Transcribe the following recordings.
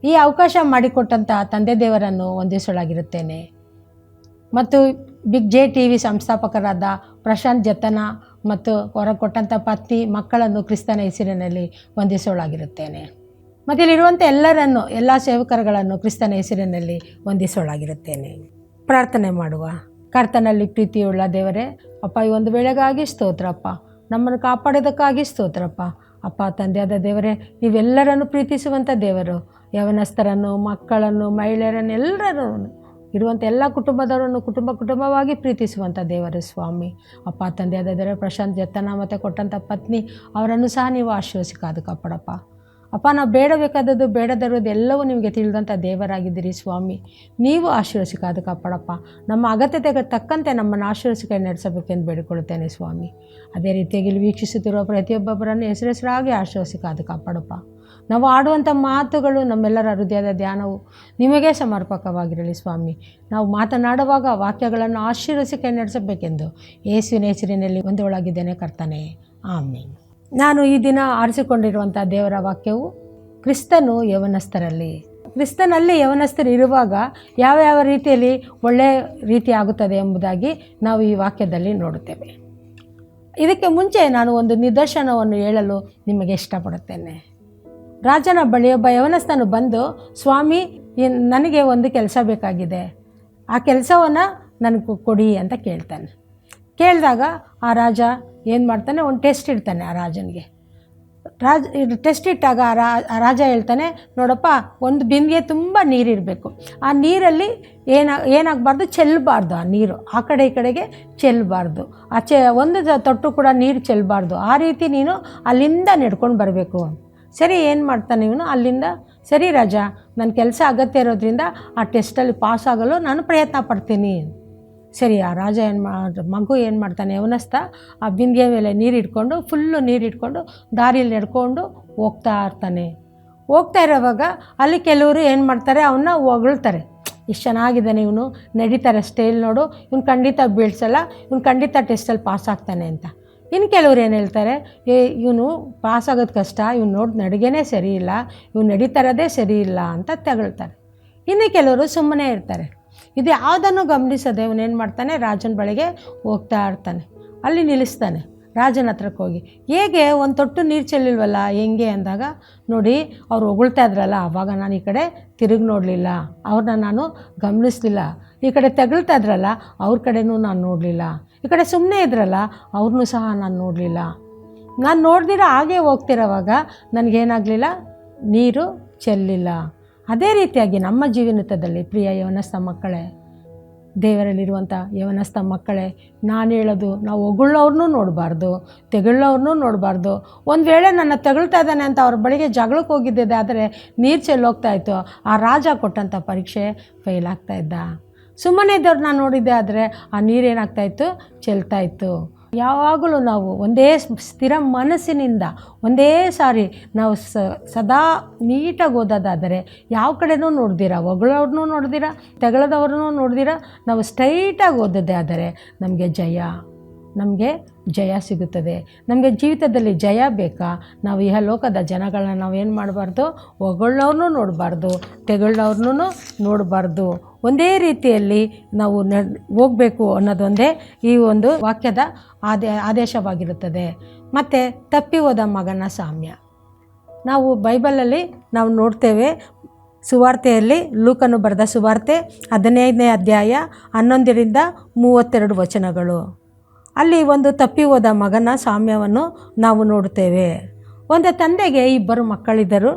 ಈ ಅವಕಾಶ ಮಾಡಿಕೊಟ್ಟಂಥ ತಂದೆ ದೇವರನ್ನು ವಂದಿಸೊಳಾಗಿರುತ್ತೇನೆ. ಮತ್ತು ಬಿಗ್ ಜೆ ಟಿ ವಿ ಸಂಸ್ಥಾಪಕರಾದ ಪ್ರಶಾಂತ್ ಜತನ ಮತ್ತು ಹೊರಕೊಟ್ಟಂಥ ಪತ್ನಿ ಮಕ್ಕಳನ್ನು ಕ್ರಿಸ್ತನ ಹೆಸರಿನಲ್ಲಿ ವಂದಿಸೋಳಾಗಿರುತ್ತೇನೆ. ಮತ್ತು ಇಲ್ಲಿರುವಂಥ ಎಲ್ಲರನ್ನು, ಎಲ್ಲ ಸೇವಕರುಗಳನ್ನು ಕ್ರಿಸ್ತನ ಹೆಸರಿನಲ್ಲಿ ವಂದಿಸೋಳಾಗಿರುತ್ತೇನೆ. ಪ್ರಾರ್ಥನೆ ಮಾಡುವ. ಕರ್ತನಲ್ಲಿ ಪ್ರೀತಿಯುಳ್ಳ ದೇವರೇ, ಅಪ್ಪ, ಈ ಒಂದು ವೇಳೆಗಾಗಿ ಸ್ತೋತ್ರಪ್ಪ. ನಮ್ಮನ್ನು ಕಾಪಾಡೋದಕ್ಕಾಗಿ ಸ್ತೋತ್ರಪ್ಪ. ಅಪ್ಪ ತಂದೆಯಾದ ದೇವರೇ, ನೀವೆಲ್ಲರನ್ನು ಪ್ರೀತಿಸುವಂಥ ದೇವರು. ಯವನಸ್ಥರನ್ನು, ಮಕ್ಕಳನ್ನು, ಮಹಿಳೆಯರನ್ನು, ಎಲ್ಲರನ್ನು ಇರುವಂಥ ಎಲ್ಲ ಕುಟುಂಬದವರನ್ನು ಕುಟುಂಬವಾಗಿ ಪ್ರೀತಿಸುವಂಥ ದೇವರು ಸ್ವಾಮಿ. ಅಪ್ಪ ತಂದೆಯಾದ ದೇವರೇ, ಪ್ರಶಾಂತ್ ಜತನ ಮತ್ತು ಕೊಟ್ಟಂಥ ಪತ್ನಿ ಅವರನ್ನು ಸಹ ನೀವು ಆಶೀರ್ವದಿಸಿ ಕಾದು ಕಾಪಾಡಪ್ಪ. ಅಪ್ಪ, ನಾವು ಬೇಡಬೇಕಾದದ್ದು ಬೇಡದಿರೋದು ಎಲ್ಲವೂ ನಿಮಗೆ ತಿಳಿದಂಥ ದೇವರಾಗಿದ್ದೀರಿ ಸ್ವಾಮಿ. ನೀವು ಆಶೀರ್ವದಿಸಿ ಕಾದು ಕಾಪಾಡಪ್ಪ. ನಮ್ಮ ಅಗತ್ಯತೆಗೆ ತಕ್ಕಂತೆ ನಮ್ಮನ್ನು ಆಶೀರ್ವದಿಸಿ ಕೈ ನಡೆಸಬೇಕೆಂದು ಬೇಡಿಕೊಳ್ಳುತ್ತೇನೆ ಸ್ವಾಮಿ. ಅದೇ ರೀತಿಯಾಗಿ ಇಲ್ಲಿ ವೀಕ್ಷಿಸುತ್ತಿರುವ ಪ್ರತಿಯೊಬ್ಬೊಬ್ಬರನ್ನು ಹೆಸರಾಗಿ ಆಶೀರ್ವದಿಸಿ ಕಾದು ಕಾಪಾಡಪ್ಪ. ನಾವು ಆಡುವಂಥ ಮಾತುಗಳು, ನಮ್ಮೆಲ್ಲರ ಹೃದಯದ ಧ್ಯಾನವು ನಿಮಗೇ ಸಮರ್ಪಕವಾಗಿರಲಿ ಸ್ವಾಮಿ. ನಾವು ಮಾತನಾಡುವಾಗ ವಾಕ್ಯಗಳನ್ನು ಆಶೀರ್ವದಿಸಿ ಕೈ ನಡೆಸಬೇಕೆಂದು ಯೇಸುವಿನ ಹೆಸರಿನಲ್ಲಿ ಒಂದೊಳಗಿದ್ದೇನೆ ಕರ್ತನೇ, ಆಮೇನ್. ನಾನು ಈ ದಿನ ಆರಿಸಿಕೊಂಡಿರುವಂಥ ದೇವರ ವಾಕ್ಯವು ಕ್ರಿಸ್ತನು ಯವನಸ್ಥರಲ್ಲಿ. ಕ್ರಿಸ್ತನಲ್ಲಿ ಯವನಸ್ಥರು ಇರುವಾಗ ಯಾವ ರೀತಿಯಲ್ಲಿ ಒಳ್ಳೆಯ ರೀತಿ ಆಗುತ್ತದೆ ಎಂಬುದಾಗಿ ನಾವು ಈ ವಾಕ್ಯದಲ್ಲಿ ನೋಡುತ್ತೇವೆ. ಇದಕ್ಕೆ ಮುಂಚೆ ನಾನು ಒಂದು ನಿದರ್ಶನವನ್ನು ಹೇಳಲು ನಿಮಗೆ ಇಷ್ಟಪಡುತ್ತೇನೆ. ರಾಜನ ಬಳಿ ಒಬ್ಬ ಯವನಸ್ಥನು ಬಂದು, ಸ್ವಾಮಿ, ನನಗೆ ಒಂದು ಕೆಲಸ ಬೇಕಾಗಿದೆ, ಆ ಕೆಲಸವನ್ನು ನನಗೆ ಕೊಡಿ ಅಂತ ಕೇಳ್ತಾನೆ. ಕೇಳಿದಾಗ ಆ ರಾಜ ಏನು ಮಾಡ್ತಾನೆ, ಒಂದು ಟೆಸ್ಟ್ ಇಡ್ತಾನೆ ಆ ರಾಜನಿಗೆ. ಟೆಸ್ಟ್ ಇಟ್ಟಾಗ ಆ ರಾಜ ಹೇಳ್ತಾನೆ, ನೋಡಪ್ಪ, ಒಂದು ಬಿಂದಿಗೆ ತುಂಬ ನೀರಿರಬೇಕು. ಆ ನೀರಲ್ಲಿ ಏನಾಗಬಾರ್ದು, ಚೆಲ್ಲಬಾರ್ದು. ಆ ನೀರು ಆ ಕಡೆ ಈ ಕಡೆಗೆ ಚೆಲ್ಲಬಾರ್ದು. ಒಂದು ತೊಟ್ಟು ಕೂಡ ನೀರು ಚೆಲ್ಲಬಾರ್ದು. ಆ ರೀತಿ ನೀನು ಅಲ್ಲಿಂದ ನಡ್ಕೊಂಡು ಬರಬೇಕು. ಸರಿ, ಏನು ಮಾಡ್ತಾನೆ ಇವನು ಅಲ್ಲಿಂದ? ಸರಿ ರಾಜ, ನನ್ನ ಕೆಲಸ ಅಗತ್ಯ ಇರೋದ್ರಿಂದ ಆ ಟೆಸ್ಟಲ್ಲಿ ಪಾಸ್ ಆಗಲು ನಾನು ಪ್ರಯತ್ನ ಪಡ್ತೀನಿ. ಸರಿ, ಆ ರಾಜ ಮಗು ಏನು ಮಾಡ್ತಾನೆ, ಯವನಸ್ಥ ಆ ಬಿಂದಿಗೆ ಮೇಲೆ ನೀರಿಟ್ಕೊಂಡು, ಫುಲ್ಲು ನೀರಿಟ್ಕೊಂಡು ದಾರಿಯಲ್ಲಿ ನಡ್ಕೊಂಡು ಹೋಗ್ತಾ ಇರ್ತಾನೆ. ಹೋಗ್ತಾ ಇರೋವಾಗ ಅಲ್ಲಿ ಕೆಲವರು ಏನು ಮಾಡ್ತಾರೆ, ಅವನ್ನ ಹೊಗಳ್ತಾರೆ. ಇಷ್ಟು ಚೆನ್ನಾಗಿದ್ದಾನೆ ಇವನು, ನಡೀತಾರೆ, ಸ್ಟೈಲ್ ನೋಡು, ಇವನು ಖಂಡಿತ ಬೀಳ್ಸಲ್ಲ, ಇವನು ಖಂಡಿತ ಟೆಸ್ಟಲ್ಲಿ ಪಾಸ್ ಆಗ್ತಾನೆ ಅಂತ. ಇನ್ನು ಕೆಲವ್ರು ಏನು ಹೇಳ್ತಾರೆ, ಇವನು ಪಾಸ್ ಆಗೋದು ಕಷ್ಟ, ಇವನು ನೋಡಿ ನಡಿಗೆನೇ ಸರಿ ಇಲ್ಲ, ಇವನು ನಡೀತಾರದೇ ಸರಿ ಇಲ್ಲ ಅಂತ ತಗೊಳ್ತಾರೆ. ಇನ್ನು ಕೆಲವರು ಸುಮ್ಮನೆ ಇರ್ತಾರೆ. ಇದು ಯಾವುದನ್ನು ಗಮನಿಸದೆ ಇವನೇನು ಮಾಡ್ತಾನೆ, ರಾಜನ ಬಳಿಗೆ ಹೋಗ್ತಾ ಇರ್ತಾನೆ. ಅಲ್ಲಿ ನಿಲ್ಲಿಸ್ತಾನೆ. ರಾಜನ ಹತ್ರಕ್ಕೆ ಹೋಗಿ, ಹೇಗೆ ಒಂದು ತೊಟ್ಟು ನೀರು ಚೆಲ್ಲಿಲ್ವಲ್ಲ, ಹೆಂಗೆ ಅಂದಾಗ, ನೋಡಿ ಅವ್ರು ಹೊಗಳ್ತಾ ಇದ್ರಲ್ಲ, ಆವಾಗ ನಾನು ಈ ಕಡೆ ತಿರುಗಿ ನೋಡಲಿಲ್ಲ, ಅವ್ರನ್ನ ನಾನು ಗಮನಿಸಲಿಲ್ಲ. ಈ ಕಡೆ ತಗೊಳ್ತಾ ಇದ್ರಲ್ಲ, ಅವ್ರ ಕಡೆನೂ ನಾನು ನೋಡಲಿಲ್ಲ. ಈ ಕಡೆ ಸುಮ್ಮನೆ ಇದ್ರಲ್ಲ, ಅವ್ರನ್ನೂ ಸಹ ನಾನು ನೋಡಲಿಲ್ಲ. ನಾನು ನೋಡ್ದಿರ ಹಾಗೇ ಹೋಗ್ತಿರೋವಾಗ ನನಗೇನಾಗಲಿಲ್ಲ, ನೀರು ಚೆಲ್ಲಿಲ್ಲ. ಅದೇ ರೀತಿಯಾಗಿ ನಮ್ಮ ಜೀವನದಲ್ಲಿ ಪ್ರಿಯ ಯವನಸ್ಥ ಮಕ್ಕಳೇ, ದೇವರಲ್ಲಿರುವಂಥ ಯವನಸ್ಥ ಮಕ್ಕಳೇ, ನಾನು ಹೇಳೋದು, ನಾವು ಹೊಗಳವ್ರನ್ನೂ ನೋಡಬಾರ್ದು, ತೆಗೊಳ್ಳೋರ್ನೂ ನೋಡಬಾರ್ದು. ಒಂದು ವೇಳೆ ನನ್ನ ತೆಗಳ್ತಾ ಇದ್ದಾನೆ ಅಂತ ಅವ್ರ ಬಳಿಗೆ ಜಗಳಕ್ಕೆ ಹೋಗಿದ್ದಿದೆ ಆದರೆ ನೀರು ಚೆಲ್ಲೋಗ್ತಾಯಿತ್ತು, ಆ ರಾಜ ಕೊಟ್ಟಂಥ ಪರೀಕ್ಷೆ ಫೇಲ್ ಆಗ್ತಾಯಿದ್ದ. ಸುಮ್ಮನೆ ಇದ್ದವ್ರು ನಾನು ನೋಡಿದ್ದೆ ಆದರೆ ಆ ನೀರೇನಾಗ್ತಾಯಿತ್ತು, ಚೆಲ್ತಾಯಿತ್ತು. ಯಾವಾಗಲೂ ನಾವು ಒಂದೇ ಸ್ಥಿರ ಮನಸ್ಸಿನಿಂದ ಒಂದೇ ಸಾರಿ ನಾವು ಸದಾ ನೀಟಾಗಿ ಓದೋದಾದರೆ, ಯಾವ ಕಡೆನೂ ನೋಡ್ದಿರ, ಹೊಗಳವ್ರನ್ನೂ ನೋಡ್ದಿರ, ತೆಗಳದವ್ರನ್ನೂ ನೋಡ್ದಿರ, ನಾವು ಸ್ಟ್ರೈಟಾಗಿ ಓದೋದೇ ಆದರೆ ನಮಗೆ ಜಯ ಸಿಗುತ್ತದೆ. ನಮಗೆ ಜೀವಿತದಲ್ಲಿ ಜಯ ಬೇಕಾ, ನಾವು ಇಹಲೋಕದ ಜನಗಳನ್ನ ನಾವೇನು ಮಾಡಬಾರ್ದು, ಹೊಗಳವ್ರನ್ನೂ ನೋಡಬಾರ್ದು, ತೆಗಳವ್ರನ್ನೂ ನೋಡಬಾರ್ದು. ಒಂದೇ ರೀತಿಯಲ್ಲಿ ನಾವು ಹೋಗಬೇಕು ಅನ್ನೋದೊಂದೇ ಈ ಒಂದು ವಾಕ್ಯದ ಆದೇಶವಾಗಿರುತ್ತದೆ. ಮತ್ತು ತಪ್ಪಿ ಹೋದ ಮಗನ ಸಾಮ್ಯ ನಾವು ಬೈಬಲಲ್ಲಿ ನಾವು ನೋಡ್ತೇವೆ. ಸುವಾರ್ತೆಯಲ್ಲಿ ಲೂಕನು ಬರೆದ ಸುವಾರ್ತೆ 15ನೇ ಅಧ್ಯಾಯ 11ರಿಂದ 32 ವಚನಗಳು. ಅಲ್ಲಿ ಒಂದು ತಪ್ಪಿ ಹೋದ ಮಗನ ಸಾಮ್ಯವನ್ನು ನಾವು ನೋಡ್ತೇವೆ. ಒಂದು ತಂದೆಗೆ 2 ಮಕ್ಕಳಿದ್ದರು.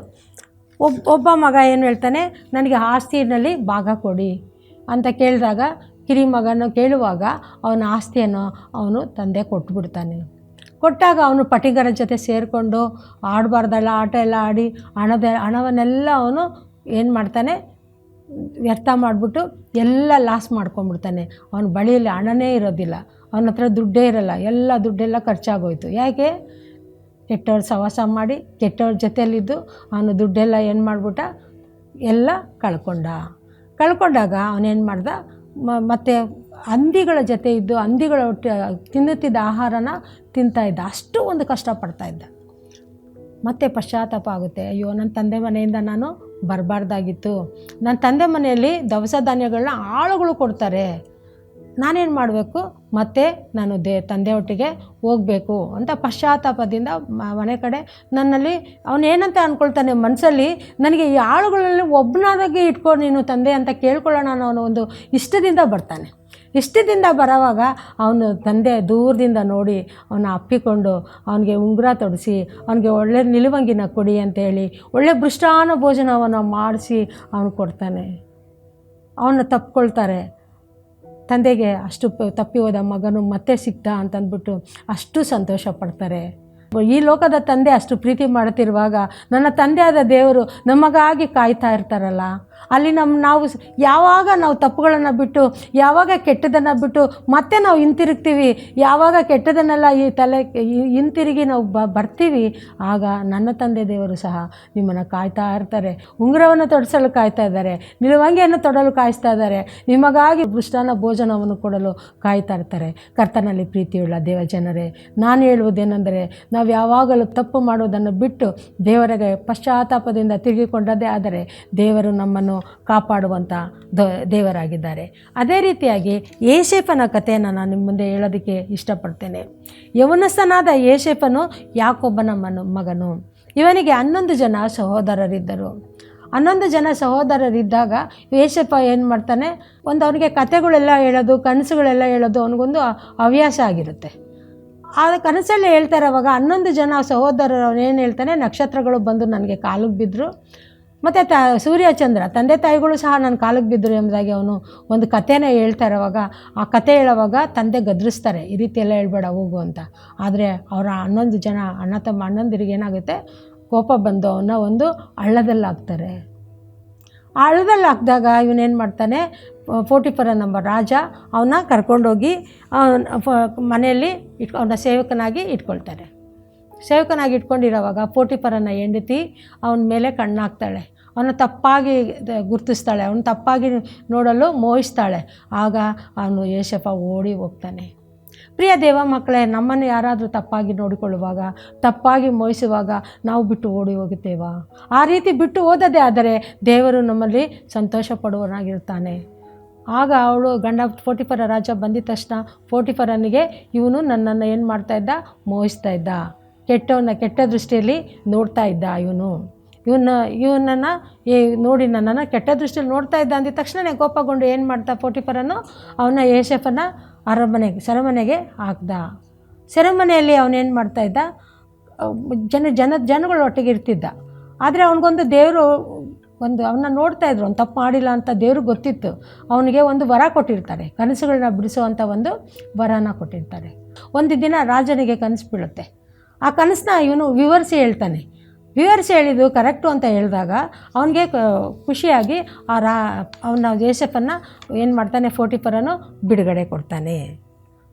ಒಬ್ಬ ಮಗ ಏನು ಹೇಳ್ತಾನೆ, ನನಗೆ ಆಸ್ತಿಯಲ್ಲಿ ಭಾಗ ಕೊಡಿ ಅಂತ ಕೇಳಿದಾಗ, ಕಿರಿ ಮಗನು ಕೇಳುವಾಗ ಅವನ ಆಸ್ತಿಯನ್ನು ಅವನು ತಂದೆ ಕೊಟ್ಬಿಡ್ತಾನೆ. ಕೊಟ್ಟಾಗ ಅವನು ಪಟಿಗರ ಜೊತೆ ಸೇರಿಕೊಂಡು ಆಡಬಾರ್ದಲ್ಲ ಆಟ ಎಲ್ಲ ಆಡಿ ಹಣವನ್ನೆಲ್ಲ ಅವನು ಏನು ಮಾಡ್ತಾನೆ, ವ್ಯರ್ಥ ಮಾಡಿಬಿಟ್ಟು ಎಲ್ಲ ಲಾಸ್ ಮಾಡ್ಕೊಂಡ್ಬಿಡ್ತಾನೆ. ಅವನ ಬಳಿಯಲ್ಲಿ ಹಣನೇ ಇರೋದಿಲ್ಲ, ಅವನ ಹತ್ರ ದುಡ್ಡೇ ಇರೋಲ್ಲ, ಎಲ್ಲ ದುಡ್ಡೆಲ್ಲ ಖರ್ಚಾಗೋಯ್ತು. ಯಾಕೆ? ಕೆಟ್ಟವ್ರ ಸವಾಸ ಮಾಡಿ ಕೆಟ್ಟವ್ರ ಜೊತೆಯಲ್ಲಿದ್ದು ಅವನು ದುಡ್ಡೆಲ್ಲ ಏನು ಮಾಡಿಬಿಟ್ಟ, ಎಲ್ಲ ಕಳ್ಕೊಂಡಾಗ ಅವನೇನು ಮಾಡ್ದ, ಮತ್ತು ಹಂದಿಗಳ ಜೊತೆ ಇದ್ದು ಹಂದಿಗಳ ತಿನ್ನುತ್ತಿದ್ದ ಆಹಾರನ ತಿಂತಾಯಿದ್ದ. ಅಷ್ಟು ಒಂದು ಕಷ್ಟಪಡ್ತಾಯಿದ್ದ. ಮತ್ತೆ ಪಶ್ಚಾತ್ತಾಪ ಆಗುತ್ತೆ, ಅಯ್ಯೋ ನನ್ನ ತಂದೆ ಮನೆಯಿಂದ ನಾನು ಬರಬಾರ್ದಾಗಿತ್ತು. ನನ್ನ ತಂದೆ ಮನೆಯಲ್ಲಿ ದವಸ ಧಾನ್ಯಗಳನ್ನ ಆಳುಗಳು ಕೊಡ್ತಾರೆ, ನಾನೇನು ಮಾಡಬೇಕು, ಮತ್ತೆ ನಾನು ತಂದೆ ಒಟ್ಟಿಗೆ ಹೋಗಬೇಕು ಅಂತ ಪಶ್ಚಾತ್ತಾಪದಿಂದ ಮನೆ ಕಡೆ ನನ್ನಲ್ಲಿ ಅವನೇನಂತ ಅಂದ್ಕೊಳ್ತಾನೆ ಮನಸ್ಸಲ್ಲಿ, ನನಗೆ ಈ ಆಳುಗಳಲ್ಲಿ ಒಬ್ಬನಾದಾಗೆ ಇಟ್ಕೊ ನೀನು ತಂದೆ ಅಂತ ಕೇಳ್ಕೊಳ್ಳೋಣ ಅನ್ನೋ ಒಂದು ಇಷ್ಟದಿಂದ ಬರ್ತಾನೆ. ಇಷ್ಟದಿಂದ ಬರೋವಾಗ ಅವನು ತಂದೆ ದೂರದಿಂದ ನೋಡಿ ಅವನ ಅಪ್ಪಿಕೊಂಡು ಅವನಿಗೆ ಉಂಗುರ ತೊಡಿಸಿ ಅವನಿಗೆ ಒಳ್ಳೆ ನಿಲುವಂಗಿನ ಕೊಡಿ ಅಂತೇಳಿ ಒಳ್ಳೆ ಮೃಷ್ಟಾನ್ನ ಭೋಜನವನ್ನು ಮಾಡಿಸಿ ಅವನು ಕೊಡ್ತಾನೆ. ಅವನ್ನ ತಪ್ಕೊಳ್ತಾರೆ. ತಂದೆಗೆ ಅಷ್ಟು ತಪ್ಪಿ ಹೋದ ಮಗನು ಮತ್ತೆ ಸಿಕ್ತ ಅಂತಂದ್ಬಿಟ್ಟು ಅಷ್ಟು ಸಂತೋಷ ಪಡ್ತಾರೆ. ಈ ಲೋಕದ ತಂದೆ ಅಷ್ಟು ಪ್ರೀತಿ ಮಾಡ್ತಿರುವಾಗ ನನ್ನ ತಂದೆಯಾದ ದೇವರು ನಮಗಾಗಿ ಕಾಯ್ತಾ ಇರ್ತಾರಲ್ಲ, ಅಲ್ಲಿ ನಾವು ಯಾವಾಗ ನಾವು ತಪ್ಪುಗಳನ್ನು ಬಿಟ್ಟು, ಯಾವಾಗ ಕೆಟ್ಟದನ್ನು ಬಿಟ್ಟು ಮತ್ತೆ ನಾವು ಹಿಂತಿರುಗ್ತೀವಿ, ಯಾವಾಗ ಕೆಟ್ಟದನ್ನೆಲ್ಲ ಈ ಹಿಂತಿರುಗಿ ನಾವು ಬರ್ತೀವಿ, ಆಗ ನನ್ನ ತಂದೆ ದೇವರು ಸಹ ನಿಮ್ಮನ್ನು ಕಾಯ್ತಾ ಇರ್ತಾರೆ. ಉಂಗುರವನ್ನು ತೊಡಿಸಲು ಕಾಯ್ತಾ ಇದ್ದಾರೆ, ನಿಲುವಂಗಿಯನ್ನು ತೊಡಲು ಕಾಯಿಸ್ತಾ ಇದ್ದಾರೆ, ನಿಮಗಾಗಿ ಮೃಷ್ಟಾನ್ನ ಭೋಜನವನ್ನು ಕೊಡಲು ಕಾಯ್ತಾ ಇರ್ತಾರೆ. ಕರ್ತನಲ್ಲಿ ಪ್ರೀತಿಯುಳ್ಳ ದೇವಜನರೇ, ನಾನು ಹೇಳುವುದೇನೆಂದರೆ, ನಾವು ಯಾವಾಗಲೂ ತಪ್ಪು ಮಾಡೋದನ್ನು ಬಿಟ್ಟು ದೇವರಿಗೆ ಪಶ್ಚಾತ್ತಾಪದಿಂದ ತಿರುಗಿಕೊಂಡದ್ದೇ ಆದರೆ ದೇವರು ನಮ್ಮನ್ನು ಕಾಪಾಡುವಂಥ ದೇವರಾಗಿದ್ದಾರೆ. ಅದೇ ರೀತಿಯಾಗಿ ಯೋಸೇಫನ ಕಥೆಯನ್ನು ನಾನು ನಿಮ್ಮ ಮುಂದೆ ಹೇಳೋದಕ್ಕೆ ಇಷ್ಟಪಡ್ತೇನೆ. ಯೌವನಸ್ಥನಾದ ಯೋಸೇಫನು ಯಾಕೋಬನ ಮಗನು. ಇವನಿಗೆ 11 ಜನ ಸಹೋದರರಿದ್ದರು. 11 ಜನ ಸಹೋದರರಿದ್ದಾಗ ಯೋಸೇಫ ಏನು ಮಾಡ್ತಾನೆ, ಅವನಿಗೆ ಕಥೆಗಳೆಲ್ಲ ಹೇಳೋದು, ಕನಸುಗಳೆಲ್ಲ ಹೇಳೋದು ಅವನಿಗೊಂದು ಹವ್ಯಾಸ ಆಗಿರುತ್ತೆ. ಆ ಕನಸಲ್ಲಿ ಹೇಳ್ತಾರೆ. ಅವಾಗ 11 ಜನ ಸಹೋದರರು ಏನು ಹೇಳ್ತಾನೆ, ನಕ್ಷತ್ರಗಳು ಬಂದು ನನಗೆ ಕಾಲಿಗೆ ಬಿದ್ದರು, ಮತ್ತು ಸೂರ್ಯ ಚಂದ್ರ ತಂದೆ ತಾಯಿಗಳು ಸಹ ನನ್ನ ಕಾಲಿಗೆ ಬಿದ್ದರು ಎಂಬುದಾಗಿ ಅವನು ಒಂದು ಕಥೆನೇ ಹೇಳ್ತಾರೆ. ಅವಾಗ ಆ ಕಥೆ ಹೇಳೋವಾಗ ತಂದೆ ಗದರಿಸ್ತಾರೆ, ಈ ರೀತಿ ಎಲ್ಲ ಹೇಳ್ಬೇಡ ಹೋಗು ಅಂತ. ಆದರೆ ಅವರ 11 ಜನ ಅಣ್ಣಂದಿರಿಗೆ ಏನಾಗುತ್ತೆ, ಕೋಪ ಬಂದು ಅವನ್ನ ಒಂದು ಹಳ್ಳದಲ್ಲಿ ಹಾಕ್ತಾರೆ. ಆ ಹಳ್ಳದಲ್ಲಿ ಹಾಕಿದಾಗ ಇವನೇನು ಮಾಡ್ತಾನೆ, ಪೋಟಿಫರನ ರಾಜ ಅವನ್ನ ಕರ್ಕೊಂಡೋಗಿ ಮನೆಯಲ್ಲಿ ಅವನ ಸೇವಕನಾಗಿ ಇಟ್ಕೊಳ್ತಾರೆ. ಸೇವಕನಾಗಿ ಇಟ್ಕೊಂಡಿರೋವಾಗ ಪೋಟಿಫರನ ಹೆಂಡತಿ ಅವನ ಮೇಲೆ ಕಣ್ಣಾಕ್ತಾಳೆ, ಅವನ ತಪ್ಪಾಗಿ ಗುರುತಿಸ್ತಾಳೆ, ಅವನು ತಪ್ಪಾಗಿ ನೋಡಲು ಮೋಹಿಸ್ತಾಳೆ. ಆಗ ಅವನು ಯೋಸೇಫ ಓಡಿ ಹೋಗ್ತಾನೆ. ಪ್ರಿಯ ದೇವ ಮಕ್ಕಳೇ, ನಮ್ಮನ್ನು ಯಾರಾದರೂ ತಪ್ಪಾಗಿ ನೋಡಿಕೊಳ್ಳುವಾಗ, ತಪ್ಪಾಗಿ ಮೋಹಿಸುವಾಗ ನಾವು ಬಿಟ್ಟು ಓಡಿ ಹೋಗುತ್ತೇವಾ? ಆ ರೀತಿ ಬಿಟ್ಟು ಹೋದದೇ ಆದರೆ ದೇವರು ನಮ್ಮಲ್ಲಿ ಸಂತೋಷ ಪಡುವನಾಗಿರ್ತಾನೆ. ಆಗ ಅವಳು ಪೋಟಿಫರ ರಾಜ ಬಂದಿದ ತಕ್ಷಣ ಪೋಟಿಫರನಿಗೆ ಇವನು ನನ್ನನ್ನು ಏನು ಮಾಡ್ತಾಯಿದ್ದ, ಮೋಹಿಸ್ತಾ ಇದ್ದ, ಕೆಟ್ಟ ದೃಷ್ಟಿಯಲ್ಲಿ ನೋಡ್ತಾ ಇದ್ದ. ಇವನನ್ನು ನೋಡಿ ನನ್ನನ್ನು ಕೆಟ್ಟ ದೃಷ್ಟಿಯಲ್ಲಿ ನೋಡ್ತಾ ಇದ್ದ ಅಂದಿದ ತಕ್ಷಣ ಕೋಪಗೊಂಡು ಏನು ಮಾಡ್ತಾ ಪೋಟಿಫರನು ಅವನ ಯೋಸೇಫನ ಸೆರೆಮನೆಗೆ ಹಾಕ್ದ. ಸೆರೆಮನೆಯಲ್ಲಿ ಅವನೇನು ಮಾಡ್ತಾಯಿದ್ದ, ಜನಗಳೊಟ್ಟಿಗೆ ಇರ್ತಿದ್ದ. ಆದರೆ ಅವನಿಗೊಂದು ದೇವರು ಅವನ್ನ ನೋಡ್ತಾಯಿದ್ರು, ಅವ್ನು ತಪ್ಪು ಮಾಡಿಲ್ಲ ಅಂತ ದೇವ್ರಿಗೆ ಗೊತ್ತಿತ್ತು. ಅವನಿಗೆ ಒಂದು ವರ ಕೊಟ್ಟಿರ್ತಾರೆ, ಕನಸುಗಳನ್ನ ಬಿಡಿಸುವಂಥ ಒಂದು ವರನ ಕೊಟ್ಟಿರ್ತಾರೆ. ಒಂದು ದಿನ ರಾಜನಿಗೆ ಕನಸು ಬೀಳುತ್ತೆ. ಆ ಕನಸನ್ನ ಇವನು ವಿವರಿಸಿ ಹೇಳ್ತಾನೆ. ವಿವರಿಸಿ ಹೇಳಿದ್ದು ಕರೆಕ್ಟು ಅಂತ ಹೇಳಿದಾಗ ಅವನಿಗೆ ಖುಷಿಯಾಗಿ ಅವನ ಯೋಸೇಫನ್ನು ಏನು ಮಾಡ್ತಾನೆ, ಪೋಟಿಫರನು ಬಿಡುಗಡೆ ಕೊಡ್ತಾನೆ.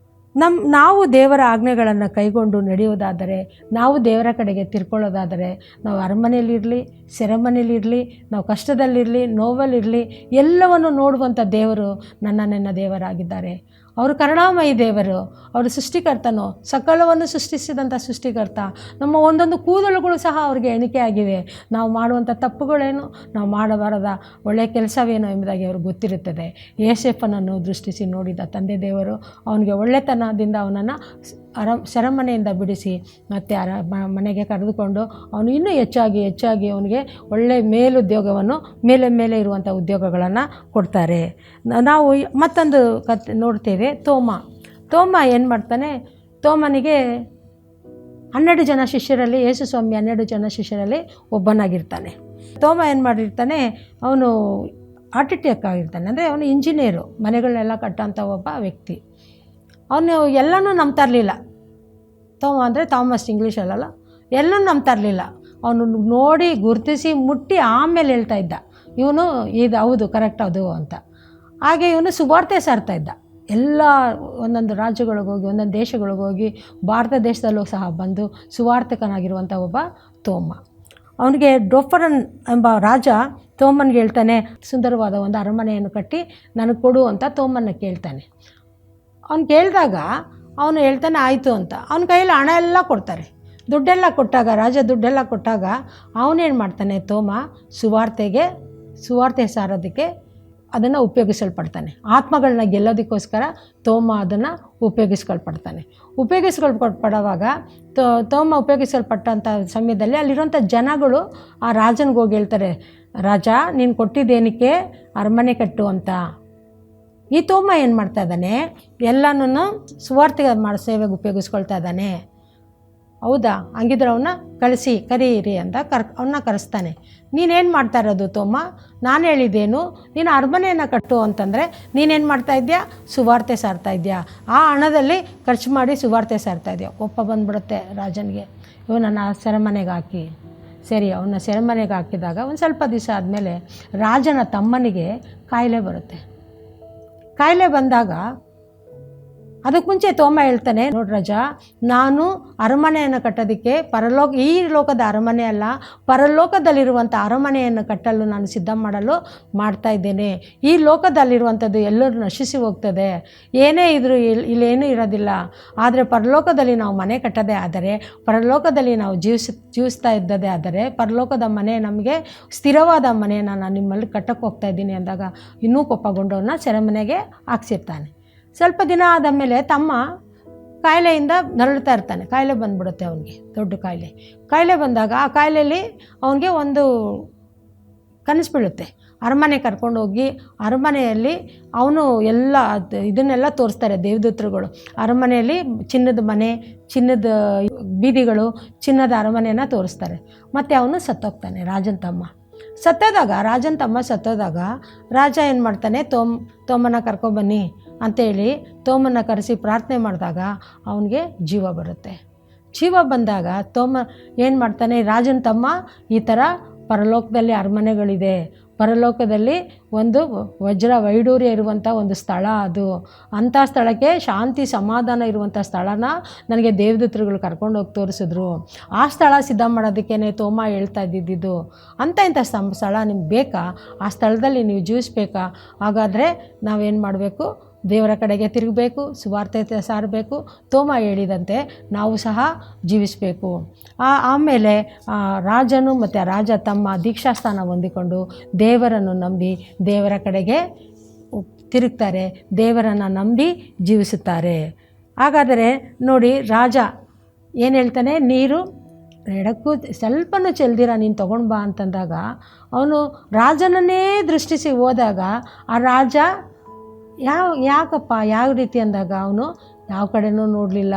ನಾವು ದೇವರ ಆಜ್ಞೆಗಳನ್ನು ಕೈಗೊಂಡು ನಡೆಯೋದಾದರೆ, ನಾವು ದೇವರ ಕಡೆಗೆ ತಿರ್ಕೊಳ್ಳೋದಾದರೆ, ನಾವು ಅರಮನೆಯಲ್ಲಿರಲಿ, ಸೆರೆಮನೆಯಲ್ಲಿರಲಿ, ನಾವು ಕಷ್ಟದಲ್ಲಿರಲಿ, ನೋವಲ್ಲಿರಲಿ, ಎಲ್ಲವನ್ನು ನೋಡುವಂಥ ದೇವರು ನನ್ನ ದೇವರಾಗಿದ್ದಾರೆ. ಅವರು ಕರುಣಾಮಯಿ ದೇವರು, ಅವರು ಸೃಷ್ಟಿಕರ್ತನು, ಸಕಲವನ್ನು ಸೃಷ್ಟಿಸಿದಂಥ ಸೃಷ್ಟಿಕರ್ತ. ನಮ್ಮ ಒಂದೊಂದು ಕೂದಲುಗಳು ಸಹ ಅವ್ರಿಗೆ ಎಣಿಕೆಯಾಗಿವೆ. ನಾವು ಮಾಡುವಂಥ ತಪ್ಪುಗಳೇನು, ನಾವು ಮಾಡಬಾರದ ಒಳ್ಳೆಯ ಕೆಲಸವೇನು ಎಂಬುದಾಗಿ ಅವ್ರಿಗೆ ಗೊತ್ತಿರುತ್ತದೆ. ಯೋಸೇಫನನ್ನು ದೃಷ್ಟಿಸಿ ನೋಡಿದ ತಂದೆ ದೇವರು ಅವನಿಗೆ ಒಳ್ಳೆತನದಿಂದ ಅವನನ್ನು ಸೆರೆಮನೆಯಿಂದ ಬಿಡಿಸಿ ಮತ್ತೆ ಮನೆಗೆ ಕರೆದುಕೊಂಡು ಅವನು ಇನ್ನೂ ಹೆಚ್ಚಾಗಿ ಅವನಿಗೆ ಒಳ್ಳೆಯ ಮೇಲುದ್ಯೋಗವನ್ನು ಮೇಲೆ ಇರುವಂಥ ಉದ್ಯೋಗಗಳನ್ನು ಕೊಡ್ತಾರೆ. ನಾವು ಮತ್ತೊಂದು ಕತೆ ನೋಡ್ತೇವೆ. ತೋಮ ಏನು ಮಾಡ್ತಾನೆ, ತೋಮನಿಗೆ 12 ಜನ ಶಿಷ್ಯರಲ್ಲಿ, ಯೇಸು ಸ್ವಾಮಿ 12 ಜನ ಶಿಷ್ಯರಲ್ಲಿ ಒಬ್ಬನಾಗಿರ್ತಾನೆ. ತೋಮ ಏನು ಮಾಡಿರ್ತಾನೆ, ಅವನು ಆರ್ಕಿಟೆಕ್ಟ್ ಆಗಿರ್ತಾನೆ, ಅಂದರೆ ಅವನು ಇಂಜಿನಿಯರು, ಮನೆಗಳನ್ನೆಲ್ಲ ಕಟ್ಟೋಂಥ ಒಬ್ಬ ವ್ಯಕ್ತಿ. ಅವನು ಎಲ್ಲನೂ ನಂಬ್ತಾ ಇರಲಿಲ್ಲ. ತೋಮ ಅಂದರೆ ಥಾಮಸ್ ಇಂಗ್ಲೀಷಲ್ಲ, ಎಲ್ಲನೂ ನಂಬ್ತಾ ಇರಲಿಲ್ಲ. ಅವನು ನೋಡಿ ಗುರುತಿಸಿ ಮುಟ್ಟಿ ಆಮೇಲೆ ಹೇಳ್ತಾ ಇದ್ದ, ಇವನು ಇದು ಹೌದು, ಕರೆಕ್ಟ್ ಅದು ಅಂತ. ಹಾಗೆ ಇವನು ಸುವಾರ್ತೆ ಸಾರ್ತಾ ಇದ್ದ. ಎಲ್ಲ ಒಂದೊಂದು ರಾಜ್ಯಗಳಿಗೋಗಿ, ಒಂದೊಂದು ದೇಶಗಳಿಗೋಗಿ, ಭಾರತ ದಶದಲ್ಲೂ ಸಹ ಬಂದು ಸುವಾರ್ತಿಕನಾಗಿರುವಂಥ ಒಬ್ಬ ತೋಮ. ಅವನಿಗೆ ಡೋಫರನ್ ಎಂಬ ರಾಜ ತೋಮನಿಗೆ ಹೇಳ್ತಾನೆ, ಸುಂದರವಾದ ಒಂದು ಅರಮನೆಯನ್ನು ಕಟ್ಟಿ ನನಗೆ ಕೊಡು ಅಂತ ತೋಮನ್ನ ಕೇಳ್ತಾನೆ. ಅವನು ಕೇಳಿದಾಗ ಅವನು ಹೇಳ್ತಾನೆ ಆಯಿತು ಅಂತ. ಅವನ ಕೈಯಲ್ಲಿ ಹಣ ಎಲ್ಲ ಕೊಡ್ತಾರೆ, ದುಡ್ಡೆಲ್ಲ ಕೊಟ್ಟಾಗ, ರಾಜ ದುಡ್ಡೆಲ್ಲ ಕೊಟ್ಟಾಗ ಅವನೇನು ಮಾಡ್ತಾನೆ, ಸುವಾರ್ತೆ ಸಾರೋದಕ್ಕೆ ಅದನ್ನು ಉಪಯೋಗಿಸಲ್ಪಡ್ತಾನೆ. ಆತ್ಮಗಳನ್ನ ಗೆಲ್ಲೋದಕ್ಕೋಸ್ಕರ ಅದನ್ನು ಉಪಯೋಗಿಸ್ಕೊಳ್ಪಡುವಾಗ ಉಪಯೋಗಿಸಲ್ಪಟ್ಟಂಥ ಸಮಯದಲ್ಲಿ ಅಲ್ಲಿರುವಂಥ ಜನಗಳು ಆ ರಾಜನಿಗೆ ಹೋಗಿ ಹೇಳ್ತಾರೆ, ರಾಜ ನೀನು ಕೊಟ್ಟಿದ್ದೇನಕ್ಕೆ ಅರಮನೆ ಕಟ್ಟು ಅಂತ. ಈ ಏನು ಮಾಡ್ತಾ ಇದ್ದಾನೆ, ಎಲ್ಲನೂ ಸುವಾರ್ತೆಗೆ ಸೇವೆಗೆ ಉಪಯೋಗಿಸ್ಕೊಳ್ತಾ ಇದ್ದಾನೆ. ಹೌದಾ, ಹಂಗಿದ್ರೆ ಅವನ್ನ ಕರೀರಿ ಅಂತ ಅವನ್ನ ಕರೆಸ್ತಾನೆ. ನೀನೇನು ಮಾಡ್ತಾ ಇರೋದು ನಾನು ಹೇಳಿದ್ದೇನು, ನೀನು ಅರಮನೆಯನ್ನು ಕಟ್ಟು ಅಂತಂದರೆ ನೀನೇನು ಮಾಡ್ತಾ ಇದೆಯಾ, ಸುವಾರ್ತೆ ಸಾರ್ತಾ ಇದೆಯಾ. ಆ ಹಣದಲ್ಲಿ ಖರ್ಚು ಮಾಡಿ ಸುವಾರ್ತೆ ಸಾರ್ತಾ ಇದೆಯಾ. ಕೋಪ ಬಂದ್ಬಿಡುತ್ತೆ ರಾಜನಿಗೆ. ಇವನನ್ನು ಸೆರೆಮನೆಗೆ ಹಾಕಿ. ಸರಿ, ಅವನ್ನ ಸೆರೆಮನೆಗೆ ಹಾಕಿದಾಗ ಒಂದು ಸ್ವಲ್ಪ ದಿವಸ ಆದಮೇಲೆ ರಾಜನ ತಮ್ಮನಿಗೆ ಕಾಯಿಲೆ ಬರುತ್ತೆ. ಕಾಯಿಲೆ ಬಂದಾಗ ಅದಕ್ಕೆ ಮುಂಚೆ ಹೇಳ್ತಾನೆ, ನೋಡಿ ರಾಜ, ನಾನು ಅರಮನೆಯನ್ನು ಕಟ್ಟೋದಕ್ಕೆ ಈ ಲೋಕದ ಅರಮನೆ ಅಲ್ಲ, ಪರಲೋಕದಲ್ಲಿರುವಂಥ ಅರಮನೆಯನ್ನು ಕಟ್ಟಲು ನಾನು ಸಿದ್ಧ ಮಾಡ್ತಾ ಇದ್ದೇನೆ. ಈ ಲೋಕದಲ್ಲಿರುವಂಥದ್ದು ಎಲ್ಲರೂ ನಶಿಸಿ ಹೋಗ್ತದೆ, ಏನೇ ಇದ್ರೂ ಇಲ್ಲೇನೂ ಇರೋದಿಲ್ಲ. ಆದರೆ ಪರಲೋಕದಲ್ಲಿ ನಾವು ಮನೆ ಕಟ್ಟೋದೇ ಆದರೆ, ಪರಲೋಕದಲ್ಲಿ ನಾವು ಜೀವಿಸ್ತಾ ಇದ್ದದೇ ಆದರೆ, ಪರಲೋಕದ ಮನೆ ನಮಗೆ ಸ್ಥಿರವಾದ ಮನೆಯನ್ನು ನಾನು ನಿಮ್ಮಲ್ಲಿ ಕಟ್ಟಕ್ಕೆ ಹೋಗ್ತಾ ಇದ್ದೀನಿ ಅಂದಾಗ ಇನ್ನೂ ಕೋಪಗೊಂಡವನ್ನ ಸೆರೆಮನೆಗೆ ಹಾಕ್ಸಿರ್ತಾನೆ. ಸ್ವಲ್ಪ ದಿನ ಆದ ಮೇಲೆ ತಮ್ಮ ಕಾಯಿಲೆಯಿಂದ ನರಳುತ್ತಾ ಇರ್ತಾನೆ. ಕಾಯಿಲೆ ಬಂದ್ಬಿಡುತ್ತೆ ಅವನಿಗೆ, ದೊಡ್ಡ ಕಾಯಿಲೆ ಬಂದಾಗ ಆ ಕಾಯಿಲೆಯಲ್ಲಿ ಅವನಿಗೆ ಒಂದು ಕನಸು ಬೀಳುತ್ತೆ. ಅರಮನೆ ಕರ್ಕೊಂಡೋಗಿ ಅರಮನೆಯಲ್ಲಿ ಅವನು ಇದನ್ನೆಲ್ಲ ತೋರಿಸ್ತಾರೆ ದೇವದೂತರುಗಳು. ಅರಮನೆಯಲ್ಲಿ ಚಿನ್ನದ ಮನೆ, ಚಿನ್ನದ ಬೀದಿಗಳು, ಚಿನ್ನದ ಅರಮನೆಯನ್ನು ತೋರಿಸ್ತಾರೆ. ಮತ್ತು ಅವನು ಸತ್ತೋಗ್ತಾನೆ. ರಾಜನ ತಮ್ಮ ಸತ್ತೋದಾಗ ರಾಜ ಏನು ಮಾಡ್ತಾನೆ, ತೋಮನ ಕರ್ಕೊಬನ್ನಿ ಅಂತೇಳಿ ತೋಮನ್ನ ಕರೆಸಿ ಪ್ರಾರ್ಥನೆ ಮಾಡಿದಾಗ ಅವನಿಗೆ ಜೀವ ಬರುತ್ತೆ. ಜೀವ ಬಂದಾಗ ಏನು ಮಾಡ್ತಾನೆ, ರಾಜನ ತಮ್ಮ ಈ ಥರ ಪರಲೋಕದಲ್ಲಿ ಅರಮನೆಗಳಿದೆ, ಪರಲೋಕದಲ್ಲಿ ಒಂದು ವಜ್ರ ವೈಡೂರ್ಯ ಇರುವಂಥ ಒಂದು ಸ್ಥಳ ಅದು, ಅಂಥ ಸ್ಥಳಕ್ಕೆ ಶಾಂತಿ ಸಮಾಧಾನ ಇರುವಂಥ ಸ್ಥಳನ ನನಗೆ ದೇವದೂತರುಗಳು ಕರ್ಕೊಂಡೋಗಿ ತೋರಿಸಿದ್ರು. ಆ ಸ್ಥಳ ಸಿದ್ಧ ಮಾಡೋದಕ್ಕೇ ಹೇಳ್ತಾ ಇದ್ದಿದ್ದು. ಇಂಥ ಸ್ಥಳ ನಿಮ್ಗೆ ಬೇಕಾ, ಆ ಸ್ಥಳದಲ್ಲಿ ನೀವು ಜೀವಿಸ್ಬೇಕಾ, ಹಾಗಾದರೆ ನಾವೇನು ಮಾಡಬೇಕು, ದೇವರ ಕಡೆಗೆ ತಿರುಗಬೇಕು, ಸುವಾರ್ತೆ ಸಾರಬೇಕು, ಹೇಳಿದಂತೆ ನಾವು ಸಹ ಜೀವಿಸಬೇಕು. ಆಮೇಲೆ ರಾಜನು ಮತ್ತು ರಾಜ ತಮ್ಮ ದೀಕ್ಷಾಸ್ಥಾನ ಹೊಂದಿಕೊಂಡು ದೇವರನ್ನು ನಂಬಿ ದೇವರ ಕಡೆಗೆ ತಿರುಗ್ತಾರೆ, ದೇವರನ್ನು ನಂಬಿ ಜೀವಿಸುತ್ತಾರೆ. ಹಾಗಾದರೆ ನೋಡಿ, ರಾಜ ಏನು ಹೇಳ್ತಾನೆ, ನೀರು ಎಡಕ್ಕೂ ಸ್ವಲ್ಪನೂ ಚೆಲ್ದಿರ ನೀನು ತೊಗೊಂಡು ಬಾ ಅಂತಂದಾಗ ಅವನು ರಾಜನನ್ನೇ ದೃಷ್ಟಿಸಿ ಹೋದಾಗ ಆ ರಾಜ ಯಾಕಪ್ಪ ಯಾವ ರೀತಿ ಅಂದಾಗ ಅವನು ಯಾವ ಕಡೆನೂ ನೋಡಲಿಲ್ಲ,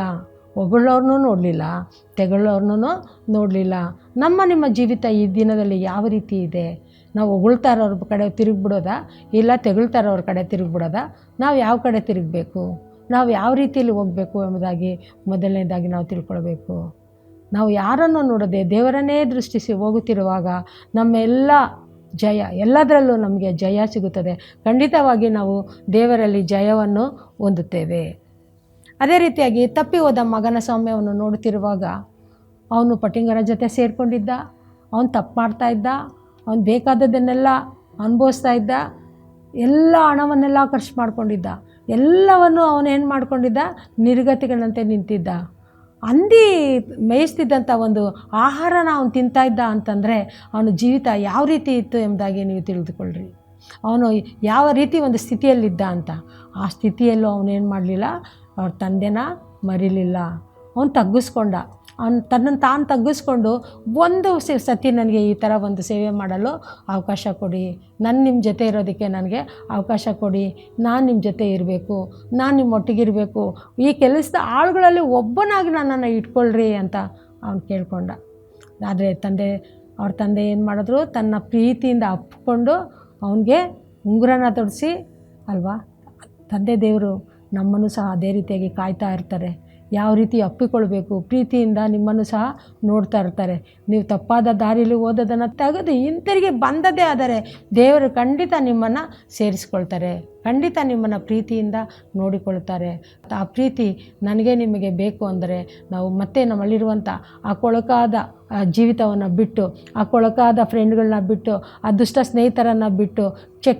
ಹೊಗಳವ್ರನ್ನೂ ನೋಡಲಿಲ್ಲ, ತೆಗಳವ್ರನ್ನೂ ನೋಡಲಿಲ್ಲ. ನಿಮ್ಮ ಜೀವಿತ ಈ ದಿನದಲ್ಲಿ ಯಾವ ರೀತಿ ಇದೆ? ನಾವು ಹೊಗಳ್ತಾ ಇರೋರ ಕಡೆ ತಿರುಗಿಬಿಡೋದಾ, ಇಲ್ಲ ತೆಗಳ್ತಾ ಇರೋರ ಕಡೆ ತಿರುಗಿಬಿಡೋದಾ? ನಾವು ಯಾವ ಕಡೆ ತಿರುಗಬೇಕು, ನಾವು ಯಾವ ರೀತಿಯಲ್ಲಿ ಹೋಗಬೇಕು ಎಂಬುದಾಗಿ ಮೊದಲನೇದಾಗಿ ನಾವು ತಿಳ್ಕೊಳ್ಬೇಕು. ನಾವು ಯಾರನ್ನು ನೋಡದೆ ದೇವರನ್ನೇ ದೃಷ್ಟಿಸಿ ಹೋಗುತ್ತಿರುವಾಗ ನಮ್ಮೆಲ್ಲ ಜಯ, ಎಲ್ಲದರಲ್ಲೂ ನಮಗೆ ಜಯ ಸಿಗುತ್ತದೆ. ಖಂಡಿತವಾಗಿ ನಾವು ದೇವರಲ್ಲಿ ಜಯವನ್ನು ಹೊಂದುತ್ತೇವೆ. ಅದೇ ರೀತಿಯಾಗಿ ತಪ್ಪಿ ಹೋದ ಮಗನ ಸೌಮ್ಯವನ್ನು ನೋಡುತ್ತಿರುವಾಗ ಅವನು ಪಟಿಂಗರ ಜೊತೆ ಸೇರಿಕೊಂಡಿದ್ದ, ಅವನು ತಪ್ಪು ಮಾಡ್ತಾ ಇದ್ದ, ಅವನು ಬೇಕಾದದ್ದನ್ನೆಲ್ಲ ಅನುಭವಿಸ್ತಾ ಇದ್ದ, ಎಲ್ಲ ಹಣವನ್ನೆಲ್ಲ ಖರ್ಚು ಮಾಡ್ಕೊಂಡಿದ್ದ, ಎಲ್ಲವನ್ನು ಅವನೇನು ಮಾಡ್ಕೊಂಡಿದ್ದ, ನಿರ್ಗತಿಗಳಂತೆ ನಿಂತಿದ್ದ. ಮೇಯಿಸ್ತಿದ್ದಂಥ ಒಂದು ಆಹಾರನ ಅವನು ತಿಂತಾಯಿದ್ದ ಅಂತಂದರೆ ಅವನ ಜೀವಿತ ಯಾವ ರೀತಿ ಇತ್ತು ಎಂಬುದಾಗಿ ನೀವು ತಿಳಿದುಕೊಳ್ಳ್ರಿ. ಅವನು ಯಾವ ರೀತಿ ಒಂದು ಸ್ಥಿತಿಯಲ್ಲಿದ್ದ ಅಂತ. ಆ ಸ್ಥಿತಿಯಲ್ಲೂ ಅವನೇನು ಮಾಡಲಿಲ್ಲ, ಅವ್ರ ತಂದೆನ ಮರಿಲಿಲ್ಲ. ಅವನು ತಗ್ಗಿಸ್ಕೊಂಡ, ತನ್ನನ್ನು ತಾನು ತಗ್ಗಿಸ್ಕೊಂಡು ಒಂದು ಸತಿ ನನಗೆ ಈ ಥರ ಒಂದು ಸೇವೆ ಮಾಡಲು ಅವಕಾಶ ಕೊಡಿ, ನಿಮ್ಮ ಜೊತೆ ಇರೋದಕ್ಕೆ ನನಗೆ ಅವಕಾಶ ಕೊಡಿ, ನಾನು ನಿಮ್ಮ ಜೊತೆ ಇರಬೇಕು, ನಾನು ನಿಮ್ಮ ಒಟ್ಟಿಗಿರಬೇಕು, ಈ ಕೆಲಸದ ಆಳುಗಳಲ್ಲಿ ಒಬ್ಬನಾಗಿ ನನ್ನನ್ನು ಇಟ್ಕೊಳ್ರಿ ಅಂತ ಅವನು ಕೇಳ್ಕೊಂಡ. ಆದರೆ ಅವ್ರ ತಂದೆ ಏನು ಮಾಡಿದ್ರು, ತನ್ನ ಪ್ರೀತಿಯಿಂದ ಅಪ್ಪಿಕೊಂಡು ಅವನಿಗೆ ಉಂಗುರನ ತೊಡಿಸಿ ಅಲ್ವಾ. ತಂದೆ ದೇವರು ನಮ್ಮನ್ನು ಸಹ ಅದೇ ರೀತಿಯಾಗಿ ಕಾಯ್ತಾ ಇರ್ತಾರೆ. ಯಾವ ರೀತಿ ಅಪ್ಪಿಕೊಳ್ಬೇಕು, ಪ್ರೀತಿಯಿಂದ ನಿಮ್ಮನ್ನು ಸಹ ನೋಡ್ತಾ ಇರ್ತಾರೆ. ನೀವು ತಪ್ಪಾದ ದಾರಿಯಲ್ಲಿ ಓದೋದನ್ನು ತೆಗೆದು ಹಿಂತಿರುಗಿ ಬಂದದೇ ಆದರೆ ದೇವರು ಖಂಡಿತ ನಿಮ್ಮನ್ನು ಸೇರಿಸ್ಕೊಳ್ತಾರೆ, ಖಂಡಿತ ನಿಮ್ಮನ್ನು ಪ್ರೀತಿಯಿಂದ ನೋಡಿಕೊಳ್ತಾರೆ. ಆ ಪ್ರೀತಿ ನನಗೆ ನಿಮಗೆ ಬೇಕು ಅಂದರೆ ನಾವು ಮತ್ತೆ ನಮ್ಮಲ್ಲಿರುವಂಥ ಆ ಕೊಳಕಾದ ಜೀವಿತವನ್ನು ಬಿಟ್ಟು, ಆ ಕೊಳಕಾದ ಫ್ರೆಂಡ್ಗಳನ್ನ ಬಿಟ್ಟು, ಆ ದುಷ್ಟ ಸ್ನೇಹಿತರನ್ನು ಬಿಟ್ಟು,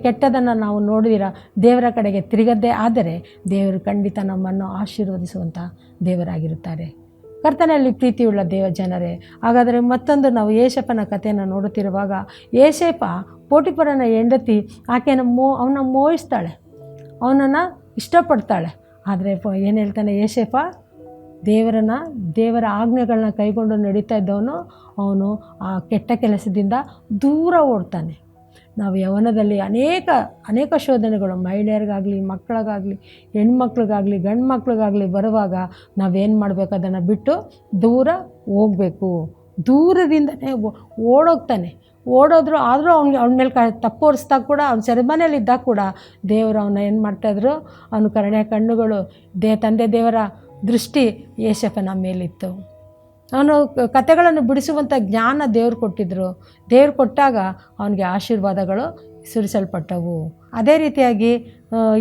ಕೆಟ್ಟದನ್ನು ನಾವು ನೋಡಿದಿರ ದೇವರ ಕಡೆಗೆ ತಿರುಗದ್ದೇ ಆದರೆ ದೇವರು ಖಂಡಿತ ನಮ್ಮನ್ನು ಆಶೀರ್ವದಿಸುವಂಥ ದೇವರಾಗಿರುತ್ತಾರೆ. ಕರ್ತನಲ್ಲಿ ಪ್ರೀತಿಯುಳ್ಳ ಜನರೇ, ಹಾಗಾದರೆ ಮತ್ತೊಂದು ನಾವು ಏಸಪ್ಪನ ಕಥೆಯನ್ನು ನೋಡುತ್ತಿರುವಾಗ, ಏಸೇಪ ಪೋಟಿಫರನ ಹೆಂಡತಿ ಅವನ ಮೋಹಿಸ್ತಾಳೆ, ಅವನನ್ನು ಇಷ್ಟಪಡ್ತಾಳೆ. ಆದರೆ ಏನು ಹೇಳ್ತಾನೆ ಏಸೇಪ, ದೇವರ ಆಜ್ಞೆಗಳನ್ನ ಕೈಗೊಂಡು ನಡೀತಾ ಇದ್ದವನು ಅವನು ಆ ಕೆಟ್ಟ ಕೆಲಸದಿಂದ ದೂರ ಓಡ್ತಾನೆ. ನಾವು ಯೌವನದಲ್ಲಿ ಅನೇಕ ಶೋಧನೆಗಳು ಮಹಿಳೆಯರಿಗಾಗಲಿ, ಮಕ್ಕಳಿಗಾಗಲಿ, ಹೆಣ್ಮಕ್ಳಿಗಾಗಲಿ, ಗಂಡು ಮಕ್ಳಿಗಾಗಲಿ ಬರುವಾಗ ನಾವೇನು ಮಾಡಬೇಕು, ಅದನ್ನು ಬಿಟ್ಟು ದೂರ ಹೋಗಬೇಕು. ದೂರದಿಂದನೇ ಓಡೋಗ್ತಾನೆ. ಆದರೂ ಅವನ ಮೇಲೆ ತಪ್ಪು ಹೊರಿಸ್ದಾಗ ಕೂಡ, ಅವ್ನ ಸೆರೆಮನೆಯಲ್ಲಿದ್ದಾಗ ಕೂಡ ದೇವರು ಅವನ್ನ ಏನು ಮಾಡ್ತಾಯಿದ್ರು, ಅವನ ಕರುಣೆಯ ಕಣ್ಣುಗಳು, ತಂದೆ ದೇವರ ದೃಷ್ಟಿ ಏಸಪ್ಪನ ಮೇಲಿತ್ತು. ಅವನು ಕಥೆಗಳನ್ನು ಬಿಡಿಸುವಂಥ ಜ್ಞಾನ ದೇವ್ರು ಕೊಟ್ಟಿದ್ದರು. ದೇವ್ರು ಕೊಟ್ಟಾಗ ಅವನಿಗೆ ಆಶೀರ್ವಾದಗಳು ಸುರಿಸಲ್ಪಟ್ಟವು. ಅದೇ ರೀತಿಯಾಗಿ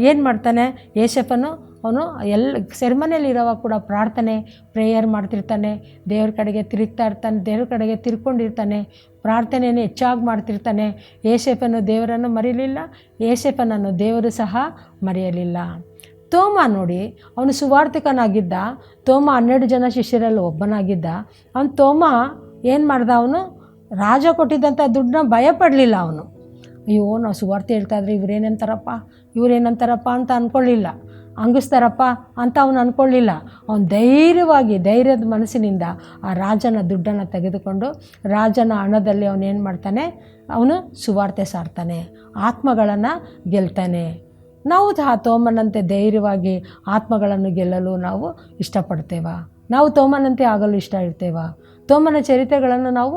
ಏನು ಮಾಡ್ತಾನೆ ಏಸಪ್ಪನು, ಅವನು ಸೆರೆಮನೆಯಲ್ಲಿರೋವಾಗ ಕೂಡ ಪ್ರೇಯರ್ ಮಾಡ್ತಿರ್ತಾನೆ, ದೇವ್ರ ಕಡೆಗೆ ತಿರುಗ್ತಾ ಇರ್ತಾನೆ, ದೇವ್ರ ಕಡೆಗೆ ತಿರ್ಕೊಂಡಿರ್ತಾನೆ, ಪ್ರಾರ್ಥನೆಯನ್ನು ಹೆಚ್ಚಾಗಿ ಮಾಡ್ತಿರ್ತಾನೆ. ಏಸಪ್ಪನು ದೇವರನ್ನು ಮರೆಯಲಿಲ್ಲ, ಏಸಪ್ಪನನ್ನು ದೇವರು ಸಹ ಮರೆಯಲಿಲ್ಲ. ತೋಮ ನೋಡಿ, ಅವನು ಸುವಾರ್ತಿಕನಾಗಿದ್ದ. ತೋಮ 12 ಜನ ಶಿಷ್ಯರಲ್ಲಿ ಒಬ್ಬನಾಗಿದ್ದ. ತೋಮ ಏನು ಮಾಡ್ದ, ಅವನು ರಾಜ ಕೊಟ್ಟಿದ್ದಂಥ ದುಡ್ಡನ್ನ ಭಯಪಡಲಿಲ್ಲ. ಅವನು ಅಯ್ಯೋ ನಾವು ಸುವಾರ್ತೆ ಹೇಳ್ತಾಯಿದ್ರೆ ಇವರೇನಂತಾರಪ್ಪ ಅಂತ ಅಂದ್ಕೊಳ್ಳಿಲ್ಲ, ಹಂಗಿಸ್ತಾರಪ್ಪ ಅಂತ ಅವನು ಅಂದ್ಕೊಳ್ಳಿಲ್ಲ. ಅವನು ಧೈರ್ಯದ ಮನಸ್ಸಿನಿಂದ ಆ ರಾಜನ ದುಡ್ಡನ್ನು ತೆಗೆದುಕೊಂಡು ರಾಜನ ಹಣದಲ್ಲಿ ಅವನೇನು ಮಾಡ್ತಾನೆ, ಅವನು ಸುವಾರ್ತೆ ಸಾರ್ತಾನೆ, ಆತ್ಮಗಳನ್ನು ಗೆಲ್ತಾನೆ. ನಾವು ಸಹ ತೋಮನಂತೆ ಧೈರ್ಯವಾಗಿ ಆತ್ಮಗಳನ್ನು ಗೆಲ್ಲಲು ನಾವು ಇಷ್ಟಪಡ್ತೇವೆ. ನಾವು ತೋಮನಂತೆ ಆಗಲು ಇಷ್ಟ ಇರ್ತೇವೆ. ತೋಮನ ಚರಿತ್ರೆಗಳನ್ನು ನಾವು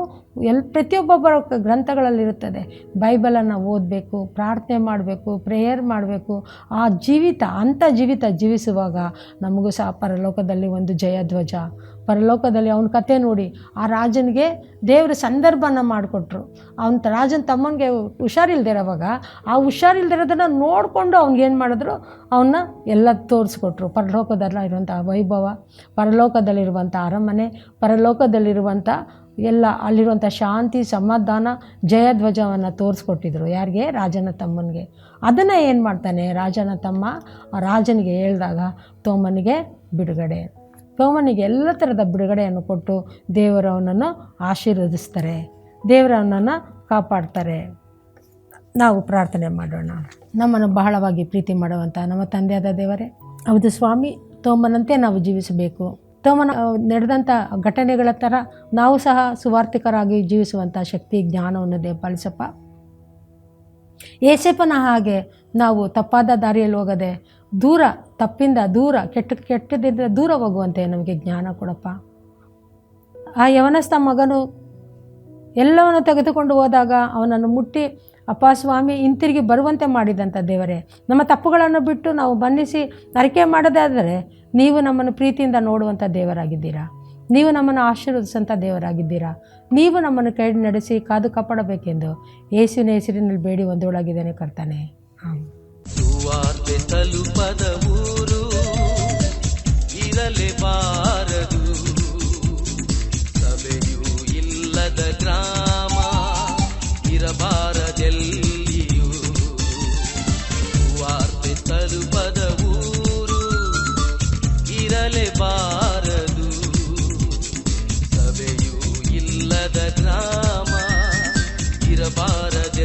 ಪ್ರತಿಯೊಬ್ಬೊಬ್ಬರ ಗ್ರಂಥಗಳಲ್ಲಿರುತ್ತದೆ. ಬೈಬಲನ್ನು ಓದಬೇಕು, ಪ್ರಾರ್ಥನೆ ಮಾಡಬೇಕು, ಪ್ರೇಯರ್ ಮಾಡಬೇಕು. ಅಂಥ ಜೀವಿತ ಜೀವಿಸುವಾಗ ನಮಗೂ ಸಹ ಪರಲೋಕದಲ್ಲಿ ಒಂದು ಜಯಧ್ವಜ, ಪರಲೋಕದಲ್ಲಿ ಅವನ ಕತೆ ನೋಡಿ ಆ ರಾಜನಿಗೆ ದೇವರು ಸಂದರ್ಭನ ಮಾಡಿಕೊಟ್ರು. ರಾಜನ ತಮ್ಮನಿಗೆ ಹುಷಾರಿಲ್ದಿರೋವಾಗ ಆ ಹುಷಾರಿಲ್ದಿರೋದನ್ನು ನೋಡಿಕೊಂಡು ಅವ್ನಿಗೇನು ಮಾಡಿದ್ರು, ಅವನ್ನ ಎಲ್ಲ ತೋರಿಸ್ಕೊಟ್ರು. ಪರಲೋಕದಲ್ಲಿರುವಂಥ ವೈಭವ, ಪರಲೋಕದಲ್ಲಿರುವಂಥ ಅರಮನೆ, ಪರಲೋಕದಲ್ಲಿರುವಂಥ ಅಲ್ಲಿರುವಂಥ ಶಾಂತಿ, ಸಮಾಧಾನ, ಜಯಧ್ವಜವನ್ನು ತೋರಿಸ್ಕೊಟ್ಟಿದ್ರು. ಯಾರಿಗೆ? ರಾಜನ ತಮ್ಮನಿಗೆ. ಅದನ್ನು ಏನು ಮಾಡ್ತಾನೆ ರಾಜನ ತಮ್ಮ, ಆ ರಾಜನಿಗೆ ಹೇಳಿದಾಗ ತೋಮನಿಗೆ ಎಲ್ಲ ಥರದ ಬಿಡುಗಡೆಯನ್ನು ಕೊಟ್ಟು ದೇವರವನನ್ನು ಆಶೀರ್ವದಿಸ್ತಾರೆ, ದೇವರವನನ್ನು ಕಾಪಾಡ್ತಾರೆ. ನಾವು ಪ್ರಾರ್ಥನೆ ಮಾಡೋಣ. ನಮ್ಮನ್ನು ಬಹಳವಾಗಿ ಪ್ರೀತಿ ಮಾಡುವಂಥ ನಮ್ಮ ತಂದೆಯಾದ ದೇವರೇ, ಹೌದು ಸ್ವಾಮಿ, ತೋಮನಂತೆ ನಾವು ಜೀವಿಸಬೇಕು. ತೋಮನ ನಡೆದಂಥ ಘಟನೆಗಳ ಥರ ನಾವು ಸಹ ಸುವಾರ್ತಿಕರಾಗಿ ಜೀವಿಸುವಂಥ ಶಕ್ತಿ, ಜ್ಞಾನವನ್ನು ದಯಪಾಲಿಸಪ್ಪ. ಏಸಪ್ಪನ ಹಾಗೆ ನಾವು ತಪ್ಪಾದ ದಾರಿಯಲ್ಲಿ ಹೋಗದೆ ತಪ್ಪಿಂದ ದೂರ, ಕೆಟ್ಟದಿಂದ ದೂರ ಹೋಗುವಂತೆ ನಮಗೆ ಜ್ಞಾನ ಕೊಡಪ್ಪ. ಆ ಯವನಸ್ಥ ಮಗನು ಎಲ್ಲವನ್ನು ತೆಗೆದುಕೊಂಡು ಹೋದಾಗ ಅವನನ್ನು ಮುಟ್ಟಿ, ಅಪ್ಪ ಸ್ವಾಮಿ ಹಿಂತಿರುಗಿ ಬರುವಂತೆ ಮಾಡಿದಂಥ ದೇವರೇ, ನಮ್ಮ ತಪ್ಪುಗಳನ್ನು ಬಿಟ್ಟು ನಾವು ಮನ್ನಿಸಿ ಅರಿಕೆ ಮಾಡದಾದರೆ ನೀವು ನಮ್ಮನ್ನು ಪ್ರೀತಿಯಿಂದ ನೋಡುವಂಥ ದೇವರಾಗಿದ್ದೀರಾ. ನೀವು ನಮ್ಮನ್ನು ಆಶೀರ್ವದಿಸುವಂಥ ದೇವರಾಗಿದ್ದೀರಾ. ನೀವು ನಮ್ಮನ್ನು ಕೈ ನಡೆಸಿ ಕಾದು ಕಾಪಾಡಬೇಕೆಂದು ಯೇಸುವಿನ ಹೆಸರಿನಲ್ಲಿ ಬೇಡಿ ಒಂದೊಳಗಿದ್ದೇನೆ ಕರ್ತನೆ. ಸುವಾರ್ತೆ ತಲುಪದ ಊರು ಇರಲೇಬಾರದು, ಸಭೆಯೂ ಇಲ್ಲದ ಗ್ರಾಮ ಇರಬಾರದೆಲ್ಲಿಯೂ. ಸುವಾರ್ತೆ ತಲುಪದ ಊರು ಇರಲೇಬಾರದು, ಸಭೆಯೂ ಇಲ್ಲದ ಗ್ರಾಮ ಇರಬಾರದು.